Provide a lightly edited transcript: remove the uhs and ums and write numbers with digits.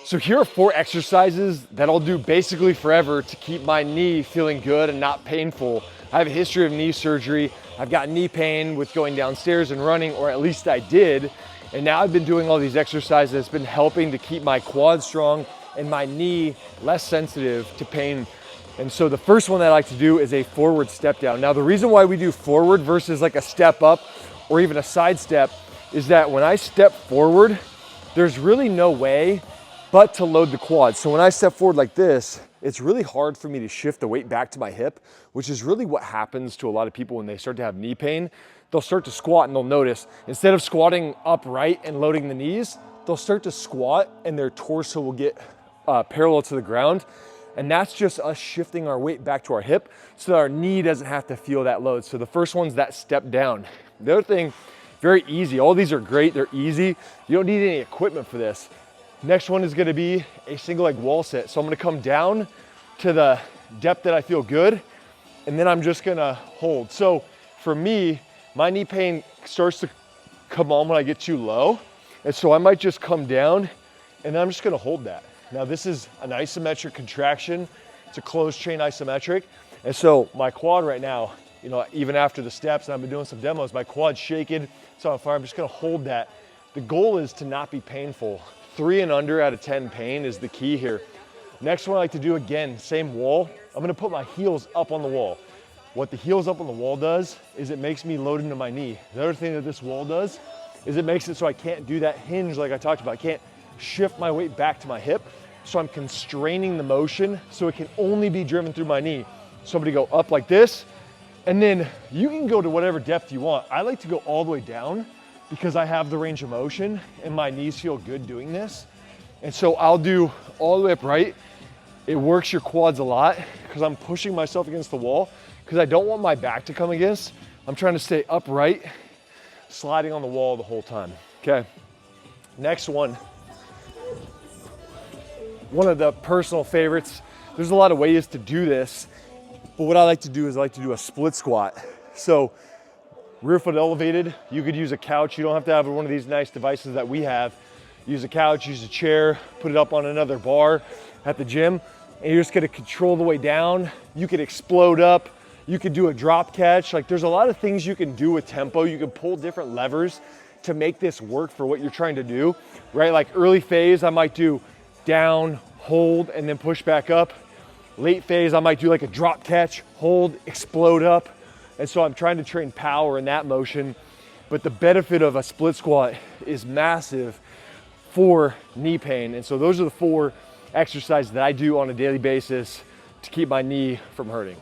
So here are 4 exercises that I'll do basically forever to keep my knee feeling good and not painful. I have a history of knee surgery. I've got knee pain with going downstairs and running, or at least I did. And now I've been doing all these exercises that's been helping to keep my quad strong and my knee less sensitive to pain. And so the first one that I like to do is a forward step down. Now the reason why we do forward versus like a step up or even a side step is that when I step forward, there's really no way but to load the quad. So when I step forward like this, it's really hard for me to shift the weight back to my hip, which is really what happens to a lot of people when they start to have knee pain. They'll start to squat and they'll notice, instead of squatting upright and loading the knees, they'll start to squat and their torso will get parallel to the ground. And that's just us shifting our weight back to our hip so that our knee doesn't have to feel that load. So the first one's that step down. The other thing, very easy. All these are great, they're easy. You don't need any equipment for this. Next one is gonna be a single leg wall sit. So I'm gonna come down to the depth that I feel good, and then I'm just gonna hold. So for me, my knee pain starts to come on when I get too low. And so I might just come down and then I'm just gonna hold that. Now this is an isometric contraction. It's a closed chain isometric. And so my quad right now, you know, even after the steps, and I've been doing some demos, my quad's shaking, it's on fire. I'm just gonna hold that. The goal is to not be painful. 3 and under out of 10 pain is the key here. Next one I like to do, again, same wall. I'm gonna put my heels up on the wall. What the heels up on the wall does is it makes me load into my knee. The other thing that this wall does is it makes it so I can't do that hinge like I talked about. I can't shift my weight back to my hip. So I'm constraining the motion so it can only be driven through my knee. So I'm gonna go up like this, and then you can go to whatever depth you want. I like to go all the way down because I have the range of motion and my knees feel good doing this. And so I'll do all the way up right. It works your quads a lot because I'm pushing myself against the wall because I don't want my back to come against. I'm trying to stay upright, sliding on the wall the whole time. Okay, next one. One of the personal favorites. There's a lot of ways to do this, but what I like to do is I like to do a split squat. So rear foot elevated, you could use a couch. You don't have to have one of these nice devices that we have. Use a couch, use a chair, put it up on another bar at the gym, and you're just gonna control the way down. You could explode up, you could do a drop catch. Like there's a lot of things you can do with tempo. You can pull different levers to make this work for what you're trying to do, right? Like early phase, I might do down, hold, and then push back up. Late phase, I might do like a drop catch, hold, explode up. And so I'm trying to train power in that motion. But the benefit of a split squat is massive for knee pain. And so those are the 4 exercises that I do on a daily basis to keep my knee from hurting.